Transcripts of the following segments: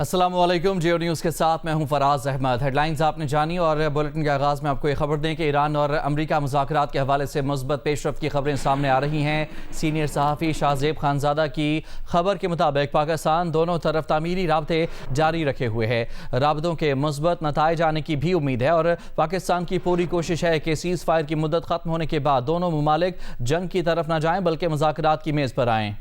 السلام علیکم، جیو نیوز کے ساتھ میں ہوں فراز احمد۔ ہیڈ لائنز آپ نے جانی اور بلیٹن کے آغاز میں آپ کو یہ خبر دیں کہ ایران اور امریکہ مذاکرات کے حوالے سے مثبت پیش رفت کی خبریں سامنے آ رہی ہیں۔ سینئر صحافی شاہ زیب خانزادہ کی خبر کے مطابق پاکستان دونوں طرف تعمیری رابطے جاری رکھے ہوئے ہے۔ رابطوں کے مثبت نتائج آنے کی بھی امید ہے اور پاکستان کی پوری کوشش ہے کہ سیز فائر کی مدت ختم ہونے کے بعد دونوں ممالک جنگ کی طرف نہ جائیں بلکہ مذاکرات کی میز پر آئیں۔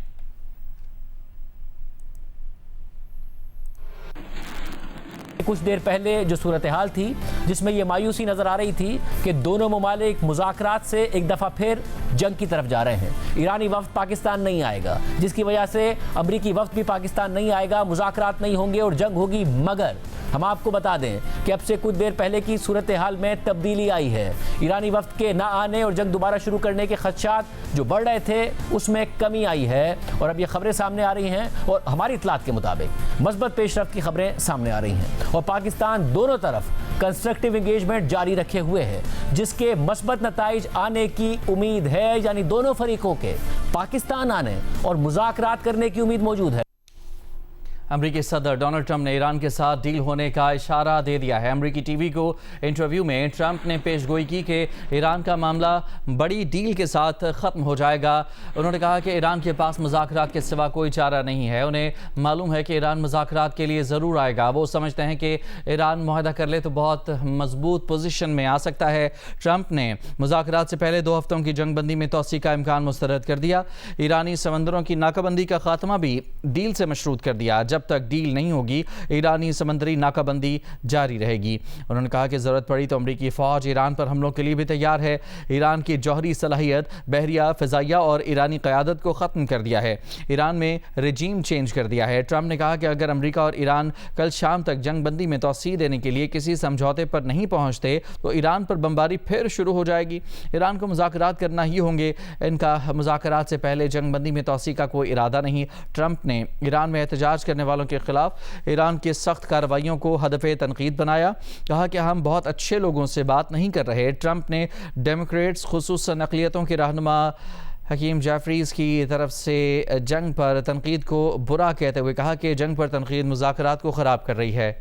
کچھ دیر پہلے جو صورتحال تھی جس میں یہ مایوسی نظر آ رہی تھی کہ دونوں ممالک مذاکرات سے ایک دفعہ پھر جنگ کی طرف جا رہے ہیں۔ ایرانی وفد پاکستان نہیں آئے گا، جس کی وجہ سے امریکی وفد بھی پاکستان نہیں آئے گا، مذاکرات نہیں ہوں گے اور جنگ ہوگی۔ مگر ہم آپ کو بتا دیں کہ اب سے کچھ دیر پہلے کی صورتحال میں تبدیلی آئی ہے۔ ایرانی وفد کے نہ آنے اور جنگ دوبارہ شروع کرنے کے خدشات جو بڑھ رہے تھے اس میں کمی آئی ہے اور اب یہ خبریں سامنے آ رہی ہیں اور ہماری اطلاعات کے مطابق مثبت پیش رفت کی خبریں سامنے آ رہی ہیں اور پاکستان دونوں طرف کنسٹرکٹیو انگیجمنٹ جاری رکھے ہوئے ہے جس کے مثبت نتائج آنے کی امید ہے، یعنی دونوں فریقوں کے پاکستان آنے اور مذاکرات کرنے کی امید موجود ہے۔ امریکی صدر ڈونلڈ ٹرمپ نے ایران کے ساتھ ڈیل ہونے کا اشارہ دے دیا ہے۔ امریکی ٹی وی کو انٹرویو میں ٹرمپ نے پیش گوئی کی کہ ایران کا معاملہ بڑی ڈیل کے ساتھ ختم ہو جائے گا۔ انہوں نے کہا کہ ایران کے پاس مذاکرات کے سوا کوئی چارہ نہیں ہے، انہیں معلوم ہے کہ ایران مذاکرات کے لیے ضرور آئے گا، وہ سمجھتے ہیں کہ ایران معاہدہ کر لے تو بہت مضبوط پوزیشن میں آ سکتا ہے۔ ٹرمپ نے مذاکرات سے پہلے 2 ہفتوں کی جنگ بندی میں توسیع کا امکان مسترد کر دیا۔ ایرانی سمندروں کی ناکہ بندی کا خاتمہ بھی ڈیل سے مشروط کر دیا۔ جب تک ڈیل نہیں ہوگی ایرانی سمندری ناکہ بندی جاری رہے گی۔ انہوں نے کہا کہ ضرورت پڑی تو امریکی فوج ایران پر حملوں کے لیے بھی تیار ہے۔ ایران کی جوہری صلاحیت، بحریہ، فضائیہ اور ایرانی قیادت کو ختم کر دیا ہے۔ ایران میں رجیم چینج کر دیا ہے۔ ٹرمپ نے کہا کہ اگر امریکہ اور ایران کل شام تک جنگ بندی میں توسیع دینے کے لیے کسی سمجھوتے پر نہیں پہنچتے تو ایران پر بمباری پھر شروع ہو جائے گی۔ ایران کو مذاکرات کرنا ہی ہوں گے، ان کا مذاکرات سے پہلے جنگ بندی میں توسیع کا کوئی ارادہ نہیں۔ ٹرمپ نے ایران میں احتجاج کرنے والوں کے خلاف ایران کی سخت کارروائیوں کو ہدف تنقید بنایا، کہا کہ ہم بہت اچھے لوگوں سے بات نہیں کر رہے۔ ٹرمپ نے ڈیموکریٹس خصوصاً اقلیتوں کے رہنما حکیم جیفریز کی طرف سے جنگ پر تنقید کو برا کہتے ہوئے کہا کہ جنگ پر تنقید مذاکرات کو خراب کر رہی ہے۔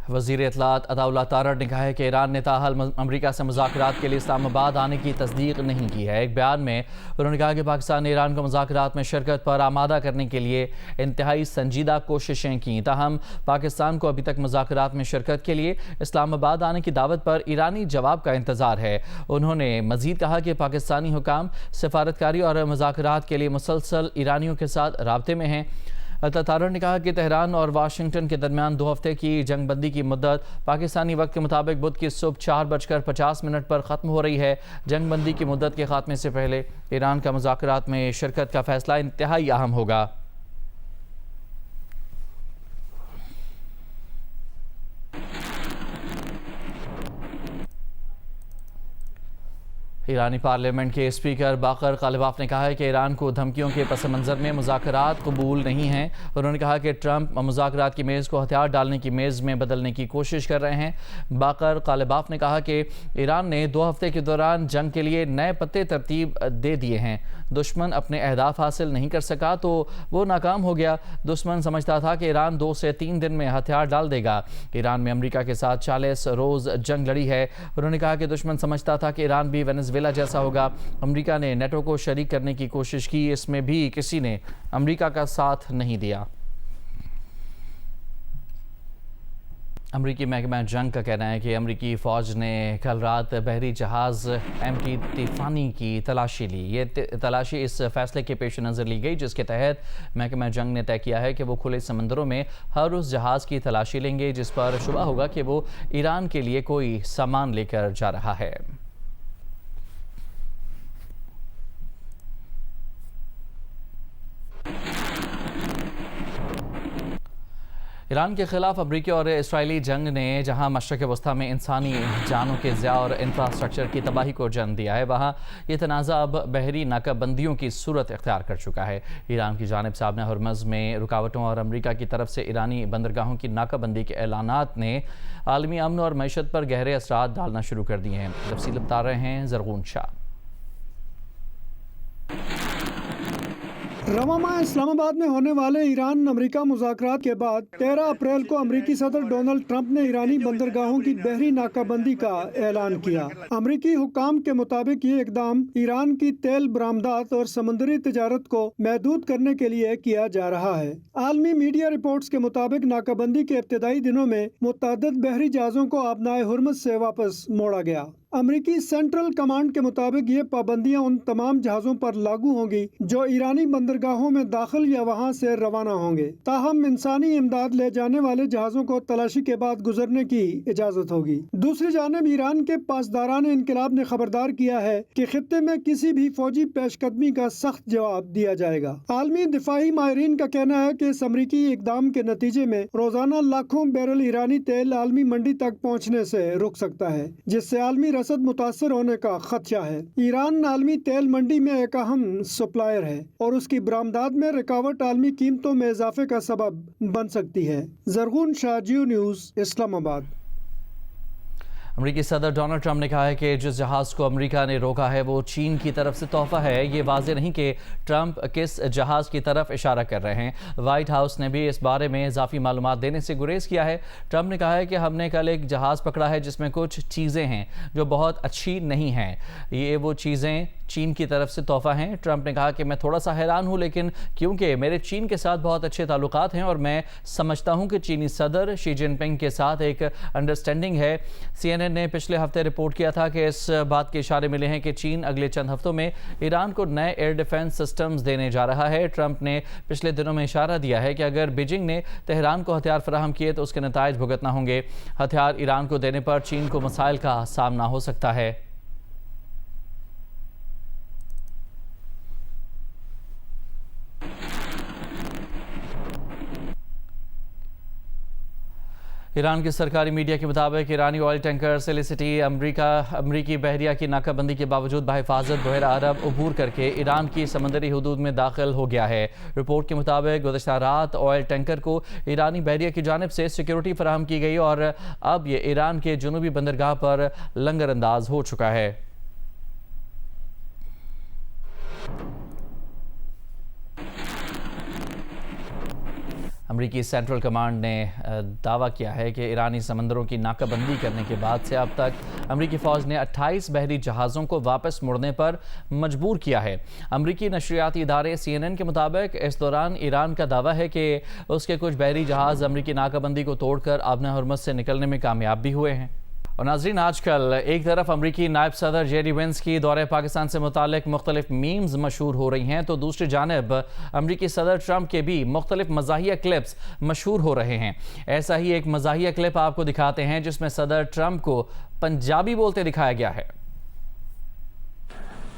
وزیر اطلاعات عطا اللہ تارڑ نے کہا ہے کہ ایران نے تاحال امریکہ سے مذاکرات کے لیے اسلام آباد آنے کی تصدیق نہیں کی ہے۔ ایک بیان میں انہوں نے کہا کہ پاکستان نے ایران کو مذاکرات میں شرکت پر آمادہ کرنے کے لیے انتہائی سنجیدہ کوششیں کیں، تاہم پاکستان کو ابھی تک مذاکرات میں شرکت کے لیے اسلام آباد آنے کی دعوت پر ایرانی جواب کا انتظار ہے۔ انہوں نے مزید کہا کہ پاکستانی حکام سفارتکاری اور مذاکرات کے لیے مسلسل ایرانیوں کے ساتھ رابطے میں ہیں۔ تارڑ نے کہا کہ تہران اور واشنگٹن کے درمیان 2 ہفتے کی جنگ بندی کی مدت پاکستانی وقت کے مطابق بدھ کی صبح 4:50 پر ختم ہو رہی ہے۔ جنگ بندی کی مدت کے خاتمے سے پہلے ایران کا مذاکرات میں شرکت کا فیصلہ انتہائی اہم ہوگا۔ ایرانی پارلیمنٹ کے اسپیکر باقر قالباف نے کہا ہے کہ ایران کو دھمکیوں کے پس منظر میں مذاکرات قبول نہیں ہیں۔ انہوں نے کہا کہ ٹرمپ مذاکرات کی میز کو ہتھیار ڈالنے کی میز میں بدلنے کی کوشش کر رہے ہیں۔ باقر قالباف نے کہا کہ ایران نے 2 ہفتے کے دوران جنگ کے لیے نئے پتے ترتیب دے دیے ہیں۔ دشمن اپنے اہداف حاصل نہیں کر سکا تو وہ ناکام ہو گیا۔ دشمن سمجھتا تھا کہ ایران 2 سے 3 دن میں ہتھیار ڈال دے گا۔ ایران میں امریکہ کے ساتھ 40 روز جنگ لڑی ہے۔ انہوں نے کہا کہ دشمن سمجھتا تھا کہ ایران بھی وینزویلا جیسا ہوگا۔ امریکہ نے نیٹو کو شریک کرنے کی کوشش کی، اس میں بھی کسی نے امریکہ کا ساتھ نہیں دیا۔ امریکی محکمہ جنگ کا کہنا ہے کہ امریکی فوج نے کل رات بحری جہاز MT طیفانی کی تلاشی لی۔ یہ تلاشی اس فیصلے کے پیش نظر لی گئی جس کے تحت محکمہ جنگ نے طے کیا ہے کہ وہ کھلے سمندروں میں ہر اس جہاز کی تلاشی لیں گے جس پر شبہ ہوگا کہ وہ ایران کے لیے کوئی سامان لے کر جا رہا ہے۔ ایران کے خلاف امریکی اور اسرائیلی جنگ نے جہاں مشرق وسطیٰ میں انسانی جانوں کے ضیاع اور انفراسٹرکچر کی تباہی کو جنم دیا ہے، وہاں یہ تنازع اب بحری ناکہ بندیوں کی صورت اختیار کر چکا ہے۔ ایران کی جانب سے آبِ ہرمز میں رکاوٹوں اور امریکہ کی طرف سے ایرانی بندرگاہوں کی ناکہ بندی کے اعلانات نے عالمی امن اور معیشت پر گہرے اثرات ڈالنا شروع کر دیے ہیں۔ تفصیل بتا رہے ہیں زرغون شاہ۔ रवां माह इस्लामाबाद में होने वाले ईरान अमेरिका मुज़ाकरात के बाद 13 अप्रैल को अमेरिकी सदर डोनाल्ड ट्रंप ने ईरानी बंदरगाहों की बहरी नाकाबंदी का ऐलान किया। अमेरिकी हुक्काम के मुताबिक ये इकदाम ईरान की तेल बरामदात और समंदरी तिजारत को महदूद करने के लिए किया जा रहा है। आलमी मीडिया रिपोर्ट्स के मुताबिक नाकाबंदी के इब्तिदाई दिनों में मुतअद्दिद बहरी जहाज़ों को आबनाए हुर्मुज़ से वापस मोड़ा गया। अमेरिकी सेंट्रल कमांड के मुताबिक ये पाबंदियां उन तमाम जहाज़ों पर लागू होंगी जो ईरानी बंदरगाहों में दाखिल या वहां से रवाना होंगे। ताहम इंसानी इमदाद ले जाने वाले जहाज़ों को तलाशी के बाद गुजरने की इजाज़त होगी। दूसरी जानिब ईरान के पासदारान इनकलाब ने खबरदार किया है कि खित्ते में किसी भी फौजी पेशकदमी का सख्त जवाब दिया जाएगा। आलमी दिफाई माहिरीन का कहना है कि इस अमरीकी इकदाम के नतीजे में रोजाना लाखों बैरल ईरानी तेल आलमी मंडी तक पहुँचने से रुक सकता है, जिससे आलमी रसद मुतासर होने का खदशा है। ईरान आलमी तेल मंडी में एक अहम सप्लायर है और उसकी बरामदात में रुकावट आलमी कीमतों में इजाफे का सबब बन सकती है। जरगुन शाह, जियो न्यूज़, इस्लामाबाद। अमेरिकी सदर डोनाल्ड ट्रंप ने कहा है कि जिस जहाज़ को अमेरिका ने रोका है वो चीन की तरफ से तोहफा है। ये वाज़ेह नहीं कि ट्रंप किस जहाज़ की तरफ इशारा कर रहे हैं। वाइट हाउस ने भी इस बारे में इजाफी मालूमात देने से गुरेज किया है। ट्रंप ने कहा है कि हमने कल एक जहाज़ पकड़ा है जिसमें कुछ चीज़ें हैं जो बहुत अच्छी नहीं हैं। ये वो चीज़ें चीन की तरफ से तोहफा हैं। ट्रंप ने कहा कि मैं थोड़ा सा हैरान हूँ, लेकिन क्योंकि मेरे चीन के साथ बहुत अच्छे ताल्लुकात हैं और मैं समझता हूँ कि चीनी सदर शी जिनपिंग के साथ एक अंडरस्टैंडिंग है। CNN ने पिछले हफ्ते रिपोर्ट किया था कि इस बात के इशारे मिले हैं कि चीन अगले चंद हफ्तों में ईरान को नए एयर डिफेंस सिस्टम्स देने जा रहा है। ट्रंप ने पिछले दिनों में इशारा दिया है कि अगर बीजिंग ने तेहरान को हथियार फराहम किए तो उसके नताइज भुगतना होंगे। हथियार ईरान को देने पर चीन को मसाइल का सामना हो सकता है। ईरान के सरकारी मीडिया के मुताबिक ईरानी ऑयल टैंकर सेलिसिटी अमरीकी बहरिया की नाकाबंदी के बावजूद बहिफाजत बहरा अरब अबूर करके ईरान की समंदरी हदूद में दाखिल हो गया है। रिपोर्ट के मुताबिक गुज़श्ता रात ऑयल टैंकर को ईरानी बहरिया की जानिब से सिक्योरिटी फराहम की गई और अब ये ईरान के जनूबी बंदरगाह पर लंगर अंदाज हो चुका है। अमरीकी सेंट्रल कमांड ने दावा किया है कि ईरानी समंदरों की नाकाबंदी करने के बाद से अब तक अमरीकी फ़ौज ने 28 बहरी जहाज़ों को वापस मुड़ने पर मजबूर किया है। अमरीकी नशरियाती इदारे CNN के मुताबिक इस दौरान ईरान का दावा है कि उसके कुछ बहरी जहाज़ अमरीकी नाकाबंदी को तोड़कर आबना हुर्मुज़ से निकलने में कामयाब भी हुए हैं। और नाज़रीन, आजकल एक तरफ अमरीकी नायब सदर जेडी वेंस की दौरे पाकिस्तान से मुतालिक मुख्तलिफ मीम्स मशहूर हो रही हैं, तो दूसरी जानिब अमरीकी सदर ट्रंप के भी मुख्तलिफ मज़ाहिया क्लिप्स मशहूर हो रहे हैं। ऐसा ही एक मज़ाहिया क्लिप आपको दिखाते हैं जिसमें सदर ट्रंप को पंजाबी बोलते दिखाया गया है।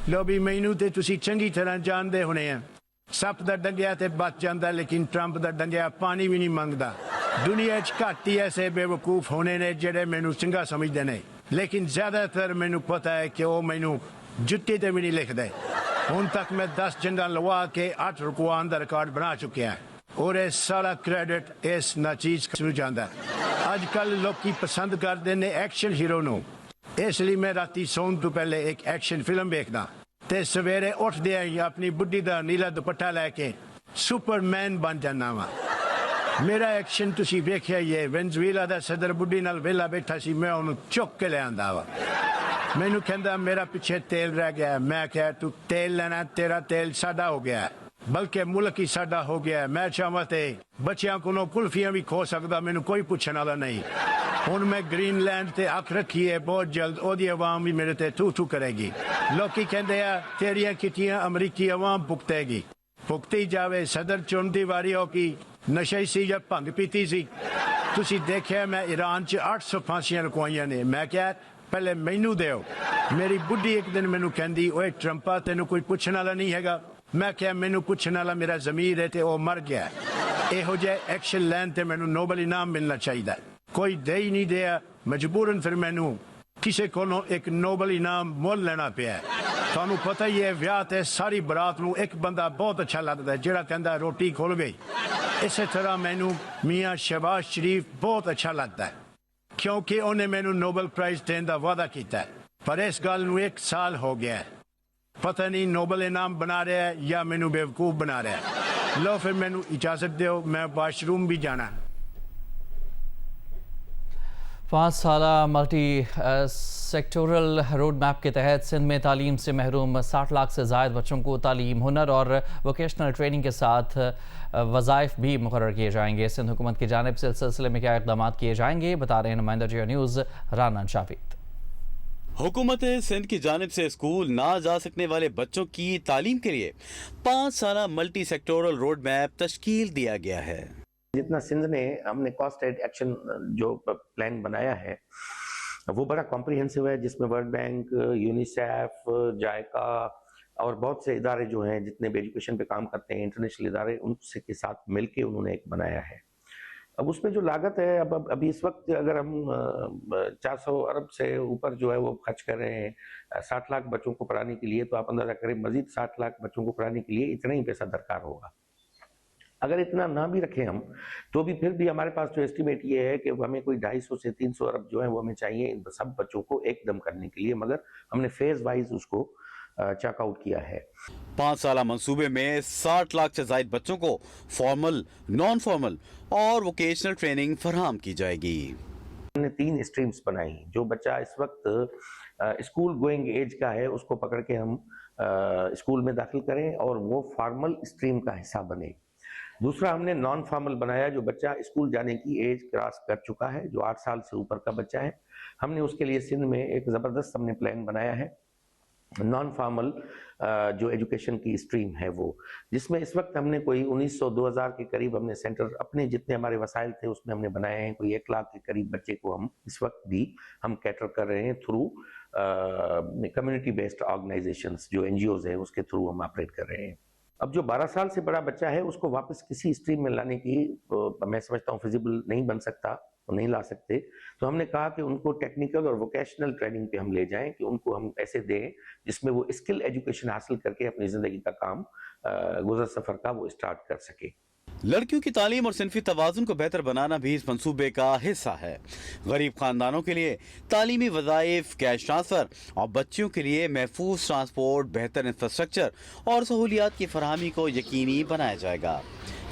लो भी मैनू ते तुसी चंगी तरह जानते होने हैं, सप दा डंगिया ते बच जाता, लेकिन ट्रंप दा डंगिया पानी भी नहीं मंगता। दुनिया घट ही ऐसे बेवकूफ होने ने जेडे मैनू चंगा समझते ने, लेकिन ज्यादातर मैनू पता है कि वो मैनू जुत्ती ते भी नहीं लिखते। हुण तक मैं 10 जंगा लवा के 8 रुकवान का रिकॉर्ड बना चुके हैं और ये सारा क्रेडिट इस नाचीज को जाता है। अजकल लोग पसंद करते ने एक्शन हीरो नू, इसलिए मैं राती सोने तो पहले एक एक्शन फिल्म देखना ते सवेरे उठदे ही अपनी बुढ़ी दा नीला दुपट्टा लैके सुपरमैन बन जाना वा। मेरा एक्शन तुसी वेखिया ये वेनेजुएला दा सदर बुढ़ी नाल वेला बैठा सी, मैं उन्हें चुक के ले आंदा वा। मैनू कहंदा मेरा पीछे तेल रह गया। मैं कहा तू तेल लेना, तेरा तेल साडा हो गया, बल्कि मुल्क ही साडा हो गया। मैं चाहवा ते बच्चियां को कुल्फियां भी खो सकदा, मैनू कोई पूछने वाला नहीं। हुण मैं ग्रीनलैंड ते अख रखी है, बहुत जल्द ओदी अवाम भी मेरे ते थू थू करेगी। लोकी कहंदे आ तेरियां कितियां अमरीकी अवाम भुगतेगी, भुगती जावे। सदर चुन दी वारी हो की नशे सी या भंग पीती सी। तुसी देखिया मैं ईरान च 800 फांसियां रखवाइयां ने। मैं क्या पहले मैनू देओ। मेरी बुढ़ी एक दिन मैनू कहंदी ओए ट्रंपा तेनू कोई पूछने वाला नहीं हैगा। मैं क्या मैनू पूछने वाला मेरा ज़मीर है ते वो मर गया। इहो जे एक्शन लैन ते मैनू नोबल इनाम मिलना चाहिए, कोई दे ही नहीं दिया। मजबूरन फिर मैनू किसी कोलों एक नोबल इनाम मोल लेना पिया। थानू पता ही है विआह ते सारी बरात नू एक बंदा बहुत अच्छा लगता है जेड़ा कहंदा रोटी खुल गई। इसी तरह मैनू मियाँ शहबाज शरीफ बहुत अच्छा लगता है, क्योंकि उन्हें मैनू नोबल प्राइज देने का वादा किया है। पर इस गल नू 1 साल हो गया है। ਪਤਾ ਨਹੀਂ ਨੋਬਲ ਇਨਾਮ ਬਣਾ ਰਿਹਾ ਹੈ ਜਾਂ ਮੈਨੂੰ ਬੇਵਕੂਫ ਬਣਾ ਰਿਹਾ ਹੈ। ਲਓ ਫਿਰ ਮੈਨੂੰ ਇਜਾਜ਼ਤ ਦਿਓ, मैं वाशरूम भी जाना है। 5 साला मल्टी सेक्टोरल रोड मैप के तहत सिंध में तालीम से महरूम 60 लाख से ज़ायद बच्चों को तालीम, हुनर और वोकेशनल ट्रेनिंग के साथ वज़ाइफ भी मुकर्रर किए जाएंगे। सिंध हुकूमत की जानिब से इस सिलसिले में क्या इक़दाम किए जाएंगे, बता रहे हैं नुमाइंदा जियो न्यूज़ राना शाफिद। हुकूमत सिंध की जानिब से स्कूल ना जा सकने वाले बच्चों की तालीम के लिए 5 साला मल्टी सेक्टोरल रोड मैप तश्कील दिया गया है। जितना सिंध ने हमने कॉस्ट एक्शन जो प्लान बनाया है वो बड़ा कॉम्प्रिहेंसिव है, जिसमें वर्ल्ड बैंक, यूनिसेफ, जायका और बहुत से इदारे जो हैं जितने भी एजुकेशन पे काम करते हैं, इंटरनेशनल इदारे, उनसे के साथ मिलके उन्होंने एक बनाया है। अब उसमें जो लागत है, अब अभी इस वक्त अगर हम 400 अरब से ऊपर जो है वो खर्च कर रहे हैं 60 लाख बच्चों को पढ़ाने के लिए, तो आप अंदाजा करें मजीद 60 लाख बच्चों को पढ़ाने के लिए इतना ही पैसा दरकार होगा। अगर इतना ना भी रखें हम, तो भी फिर भी हमारे पास जो एस्टिमेट ये है कि हमें कोई 250 से 300 अरब जो है वो हमें चाहिए इन सब बच्चों को एकदम करने के लिए, मगर हमने फेज वाइज उसको चेक आउट किया है। 5 साला मंसूबे में 60 लाख से ज़ायद बच्चों को फॉर्मल, नॉन फॉर्मल और वोकेशनल ट्रेनिंग फराहम की जाएगी। हमने 3 स्ट्रीम्स बनाई। जो बच्चा इस वक्त स्कूल गोइंग एज का है उसको पकड़ के हम स्कूल में दाखिल करें और वो फॉर्मल स्ट्रीम का हिस्सा बने। दूसरा हमने नॉन फॉर्मल बनाया, जो बच्चा स्कूल जाने की एज क्रॉस कर चुका है, जो 8 साल से ऊपर का बच्चा है, हमने उसके लिए सिंध में एक ज़बरदस्त हमने प्लान बनाया है नॉन फॉर्मल जो एजुकेशन की स्ट्रीम है वो, जिसमें इस वक्त हमने कोई 1900-2000 के करीब हमने सेंटर अपने जितने हमारे वसाइल थे उसमें हमने बनाए हैं। कोई 1 लाख के करीब बच्चे को हम इस वक्त भी हम कैटर कर रहे हैं थ्रू कम्युनिटी बेस्ड ऑर्गेनाइजेशंस, जो NGOs हैं उसके थ्रू हम ऑपरेट कर रहे हैं। अब जो 12 साल से बड़ा बच्चा है उसको वापस किसी स्ट्रीम में लाने की मैं समझता हूँ फिजिबल नहीं बन सकता, वो नहीं ला सकते, तो हमने कहा कि उनको टेक्निकल और वोकेशनल ट्रेनिंग पे हम ले जाएं, कि उनको हम ऐसे दें जिसमें वो स्किल एजुकेशन हासिल करके अपनी ज़िंदगी का काम गुज़र सफ़र का वो स्टार्ट कर सके। लड़कियों की तालीम और सिनफी तवाज़ुन को बेहतर बनाना भी इस मंसूबे का हिस्सा है। गरीब खानदानों के लिए तालीमी वज़ाइफ, कैश ट्रांसफ़र और बच्चियों के लिए महफूज ट्रांसपोर्ट, बेहतर इंफ्रास्ट्रक्चर और सहूलियात की फरहमी को यकीनी बनाया जाएगा।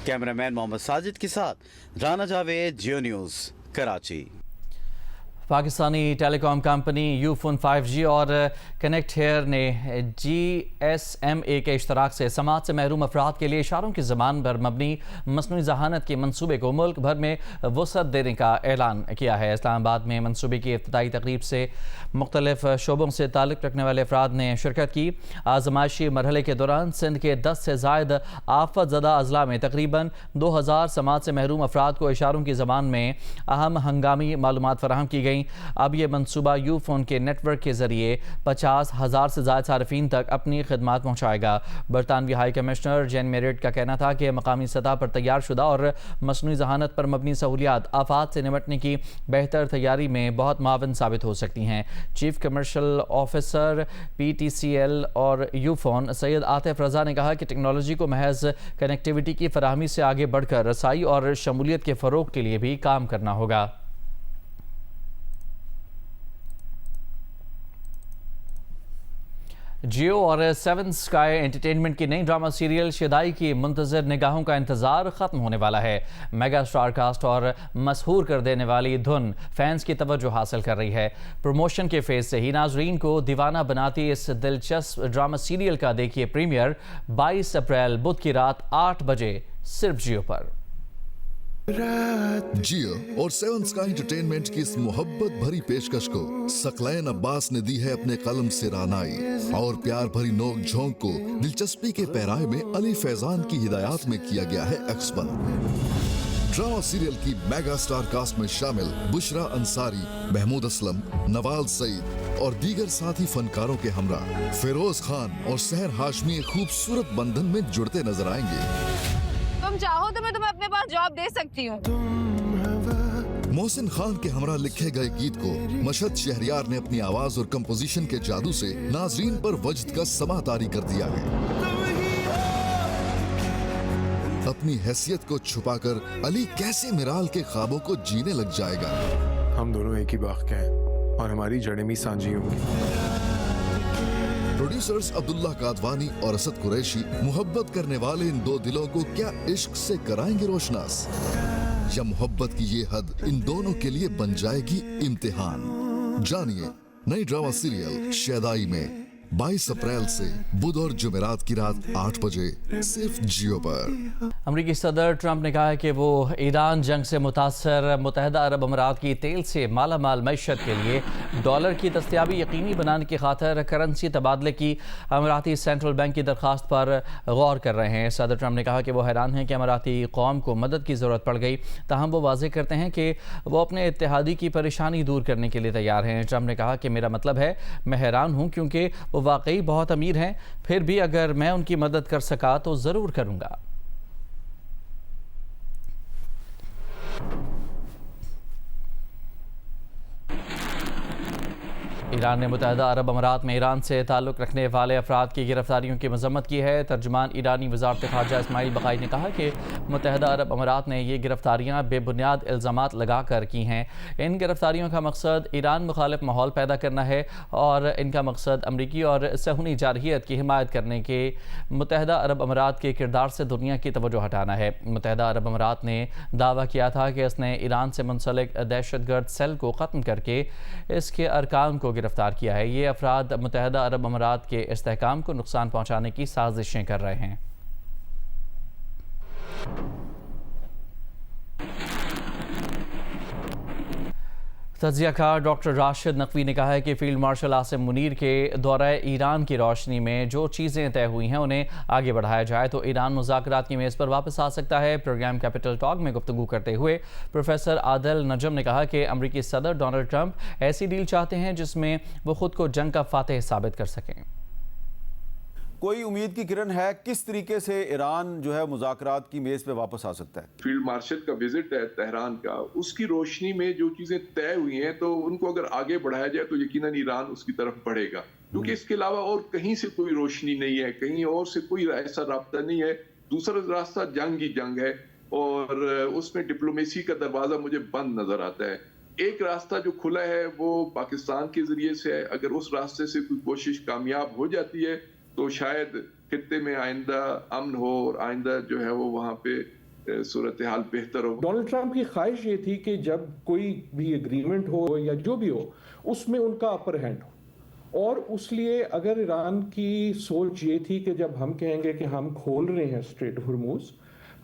कैमरामैन मोहम्मद साजिद के साथ Rana Javed, Geo news, Karachi. Pakistani telecom company Ufone 5G और कनेक्ट हेयर ने GSMA के इश्तराक से समाज से महरूम अफराद के लिए इशारों की ज़बान पर मबनी मसनूई ज़हानत के मनसूबे को मुल्क भर में वसअत देने का ऐलान किया है। इस्लामाबाद में मनसूबे की इफ्तिताई तकरीब से मुख्तलिफ शोबों से ताल्लुक़ रखने वाले अफराद ने शिरकत की। आज़माइशी मरहले के दौरान सिंध के 10 से ज़ायद आफत ज़दा अज़ला में तकरीबन 2000 समाज से महरूम अफराद को इशारों की ज़बान में अहम हंगामी मालूमात फराहम की गई। अब ये मनसूबा यूफोन के नेटवर्क के ज़रिए 50,000 से ज़ायद सार्फिन तक अपनी खिदमात पहुँचाएगा। बरतानवी हाई कमिश्नर जेन मेरिट का कहना था कि मकामी सतह पर तैयार शुदा और मसनूई ज़हानत पर मबनी सहूलियात आफात से निपटने की बेहतर तैयारी में बहुत मावन साबित हो सकती हैं। चीफ कमर्शल ऑफिसर PTCL और यूफोन सैयद आतिफ रज़ा ने कहा कि टेक्नोलॉजी को महज कनेक्टिविटी की फराहमी से आगे बढ़कर रसाई और शमूलियत के फ़रोग के लिए भी काम करना होगा। जियो और 7 स्काई एंटरटेनमेंट की नई ड्रामा सीरियल शिदाई की मुंतज़िर निगाहों का इंतज़ार ख़त्म होने वाला है। मेगा स्टार कास्ट और मशहूर कर देने वाली धुन फैंस की तवज्जो हासिल कर रही है। प्रमोशन के फेज से ही नाजरीन को दीवाना बनाती इस दिलचस्प ड्रामा सीरियल का देखिए प्रीमियर 22 अप्रैल बुध की रात 8 बजे सिर्फ जियो पर। जियो और 7 स्काई एंटरटेनमेंट की इस मोहब्बत भरी पेशकश को सकलैन अब्बास ने दी है अपने कलम से रानाई, और प्यार भरी नोक झोंक को दिलचस्पी के पैराए में अली फैजान की हिदायत में किया गया है एक्सपन। ड्रामा सीरियल की मेगा स्टार कास्ट में शामिल बुशरा अंसारी, महमूद असलम, नवाल सईद और दीगर साथी फनकारों के हमरा फिरोज खान और सहर हाशमी एक खूबसूरत बंधन में जुड़ते नजर आएंगे। तुम चाहो तो मैं तुम्हें अपने पास जॉब दे सकती हूँ। मोहसिन खान के हमरा लिखे गए गीत को मशहद शहरियार ने अपनी आवाज और कंपोजिशन के जादू से नाजरीन पर वजद का समा तारी कर दिया है। अपनी हैसियत को छुपाकर अली कैसे मिराल के ख्वाबों को जीने लग जाएगा। हम दोनों एक ही बाग के हैं और हमारी जड़ें भी सांझी होंगी। प्रोड्यूसर्स अब्दुल्ला कादवानी और असद कुरैशी मोहब्बत करने वाले इन दो दिलों को क्या इश्क से कराएंगे रोशनास, या मोहब्बत की ये हद इन दोनों के लिए बन जाएगी इम्तिहान। जानिए नई ड्रामा सीरियल शैदाई में 22 अप्रैल से बुध और जुमेरात की रात 8 बजे सिर्फ जियो पर। अमरीकी सदर ट्रंप ने कहा है कि वो ईरान जंग से मुतासर मुत्तहिदा अरब अमीरात की तेल से माला माल मैशत के लिए डॉलर की दस्तयाबी यकीनी बनाने की खातिर करेंसी तबादले की अमीराती सेंट्रल बैंक की दरख्वास्त पर गौर कर रहे हैं। सदर ट्रंप ने कहा कि वो हैरान हैं कि अमीराती कौम को मदद की ज़रूरत पड़ गई, ताहम वो वाज़ेह करते हैं कि वो अपने इत्तेहादी की परेशानी दूर करने के लिए तैयार हैं। ट्रंप ने कहा कि मेरा मतलब है मैं हैरान हूँ क्योंकि वो वाकई बहुत अमीर हैं, फिर भी अगर मैं उनकी मदद कर सका तो ज़रूर करूँगा। ईरान ने मुत्तहिदा अरब अमीरात में ईरान से ताल्लुक़ रखने वाले अफराद की गिरफ्तारियों की मज़म्मत की है। तर्जुमान ईरानी वज़ारत ख़ारजा इस्माइल बक़ाई ने कहा कि मुत्तहिदा अरब अमीरात ने ये गिरफ्तारियाँ बेबुनियाद इल्ज़ामात लगा कर की हैं। इन गिरफ्तारियों का मकसद ईरान मुखालिफ माहौल पैदा करना है और इनका मकसद अमरीकी और सहूनी जारहियत की हिमायत करने के मुत्तहिदा अरब अमीरात के किरदार से दुनिया की तवज्जो हटाना है। मुत्तहिदा अरब अमीरात ने दावा किया था कि इसने ईरान से मुंसलिक दहशतगर्द सेल को ख़त्म करके इसके अरकान को गिरफ्तार किया है। ये अफराद मुत्तहिदा अरब अमीरात के इस्तेहकाम को नुकसान पहुंचाने की साजिशें कर रहे हैं। तज्ज़ियाकार डॉक्टर राशिद नकवी ने कहा है कि फील्ड मार्शल आसिम मुनीर के दौरे ईरान की रोशनी में जो चीज़ें तय हुई हैं उन्हें आगे बढ़ाया जाए तो ईरान मुज़ाकरात की मेज़ पर वापस आ सकता है। प्रोग्राम कैपिटल टॉक में गुफ्तगू करते हुए प्रोफेसर आदिल नजम ने कहा कि अमरीकी सदर डोनाल्ड ट्रंप ऐसी डील चाहते हैं जिसमें वो खुद को जंग का फातेह साबित कर सकें। कोई उम्मीद की किरण है किस तरीके से ईरान जो है मुज़ाकरात की मेज़ पे वापस आ सकता है? फील्ड मार्शल का विजिट है तेहरान का, उसकी रोशनी में जो चीजें तय हुई हैं तो उनको अगर आगे बढ़ाया जाए तो यकीनन ईरान उसकी तरफ बढ़ेगा, क्योंकि इसके अलावा और कहीं से कोई रोशनी नहीं है, कहीं और से कोई ऐसा रास्ता नहीं है। दूसरा रास्ता जंग ही जंग है और उसमें डिप्लोमेसी का दरवाजा मुझे बंद नजर आता है। एक रास्ता जो खुला है वो पाकिस्तान के जरिए से है। अगर उस रास्ते से कोई कोशिश कामयाब हो जाती है तो शायद खित्ते में आइंदा अमन हो और आइंदा जो है वो वहाँ पे सूरत हाल बेहतर हो। डोनाल्ड ट्रंप की ख्वाहिश ये थी कि जब कोई भी एग्रीमेंट हो या जो भी हो उसमें उनका अपर हैंड हो, और उसलिए अगर ईरान की सोच ये थी कि जब हम कहेंगे कि हम खोल रहे हैं स्ट्रेट ऑफ हॉर्मुज़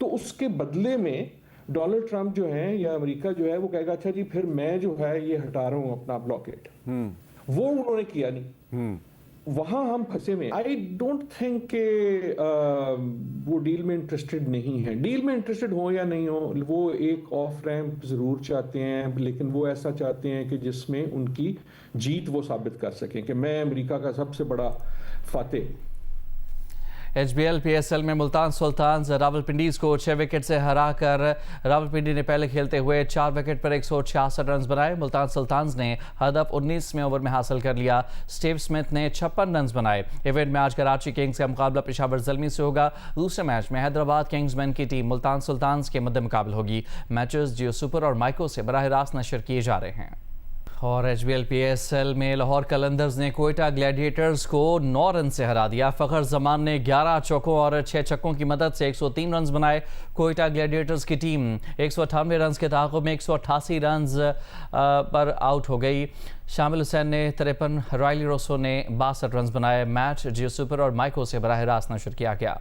तो उसके बदले में डोनाल्ड ट्रंप जो है या अमेरिका जो है वो कहेगा अच्छा जी फिर मैं जो है ये हटा रहा हूँ अपना ब्लॉकेड। वो उन्होंने किया नहीं, वहां हम फंसे में। आई डोंट थिंक के वो डील में इंटरेस्टेड नहीं है। डील में इंटरेस्टेड हो या नहीं हो, वो एक ऑफ रैंप जरूर चाहते हैं, लेकिन वो ऐसा चाहते हैं कि जिसमें उनकी जीत वो साबित कर सकें कि मैं अमेरिका का सबसे बड़ा फातेह। HBL PSL में मुल्तान सुल्तान्स रावलपिंडीज़ को 6 विकेट से हराकर रावलपिंडी ने पहले खेलते हुए 4 विकेट पर 166 रन बनाए। मुल्तान सुल्तान्स ने हदफ 19वें ओवर में हासिल कर लिया। स्टीव स्मिथ ने 56 रन बनाए। इवेंट में आज कराची किंग्स का मुकाबला पेशावर ज़ल्मी से होगा। दूसरे मैच में हैदराबाद किंग्समैन की टीम मुल्तान सुल्तान्स के मद्दे मुकाबले होगी। मैचेस जियो सुपर और माइको से बराह रास्त नशर किए जा रहे हैं। और HBL PSL में लाहौर कलंदर्स ने कोयटा ग्लैडिएटर्स को 9 रन से हरा दिया। फ़खर जमान ने 11 चौकों और 6 छक्कों की मदद से 103 रन बनाए। कोयटा ग्लैडिएटर्स की टीम 198 रन के ताक़ुब में 188 रन पर आउट हो गई। शामिल हुसैन ने 53, रायली रोसो ने 62 रन बनाए। मैच जियो सुपर और माइको से बराह रास्त नशर किया गया।